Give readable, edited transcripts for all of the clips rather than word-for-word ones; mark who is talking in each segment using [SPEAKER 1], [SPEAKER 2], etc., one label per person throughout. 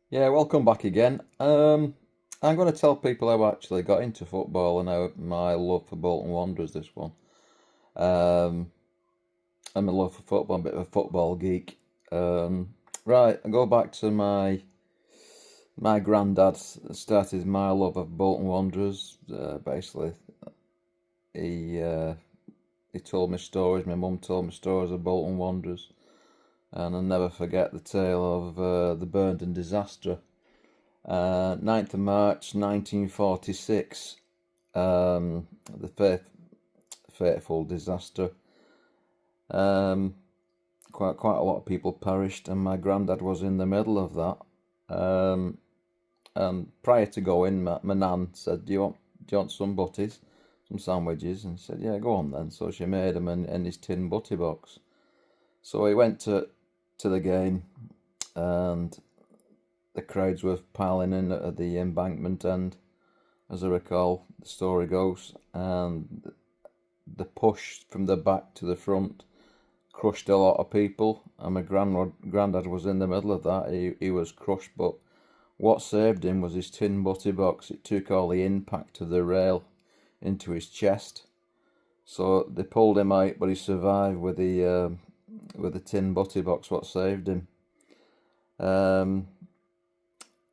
[SPEAKER 1] Yeah, welcome back again. I'm going to tell people how I actually got into football and how my love for Bolton Wanderers, this one. Um, I'm a love for football, I'm a bit of a football geek. Right, I go back to my granddad started my love of Bolton Wanderers. Basically, he uh, he told me stories. My mum told me stories of Bolton Wanderers, and I'll never forget the tale of the Burnden disaster. 9th of March 1946, the fateful disaster. Um, quite a lot of people perished, and my granddad was in the middle of that. And prior to going, my nan said, "Do you want some butties, some sandwiches?" And he said, "Yeah, go on then." So she made them in his tin butty box. So he went to the game, and the crowds were piling in at the embankment end, as I recall, the story goes, and the push from the back to the front crushed a lot of people, and my granddad was in the middle of that. He was crushed, but what saved him was his tin butty box. It took all the impact of the rail into his chest, so they pulled him out, but he survived with the tin butty box. What saved him, um,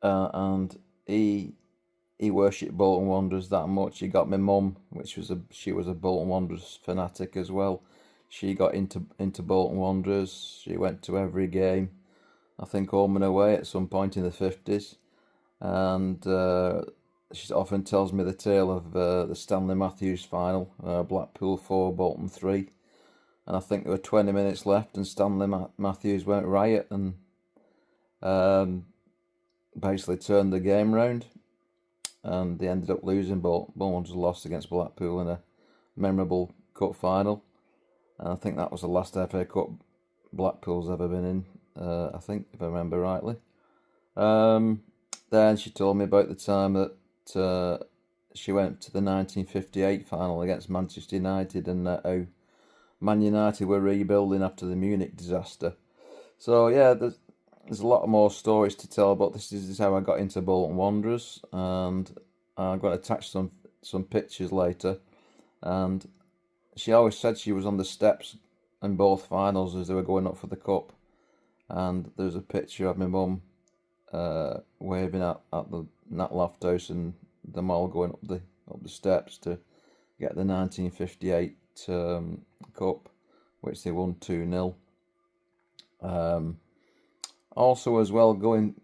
[SPEAKER 1] and he worshipped Bolton Wanderers that much. He got my mum, she was a Bolton Wanderers fanatic as well. She got into Bolton Wanderers. She went to every game. I think home and away at some point in the 50s, and she often tells me the tale of the Stanley Matthews final, Blackpool 4, Bolton 3. And I think there were 20 minutes left, and Stanley Matthews went riot and um, basically turned the game round, and they ended up losing. Bolton lost against Blackpool in a memorable cup final, and I think that was the last FA Cup Blackpool's ever been in. I think, if I remember rightly. Um, then she told me about the time that she went to the 1958 final against Manchester United, and how Man United were rebuilding after the Munich disaster. So yeah, there's a lot more stories to tell, but this is how I got into Bolton Wanderers, and I'm going to attach some pictures later. And she always said she was on the steps in both finals as they were going up for the cup, and there's a picture of my mum waving at the Nat Loft House and them all going up the steps to get the 1958 cup, which they won 2-0. Also, as well, going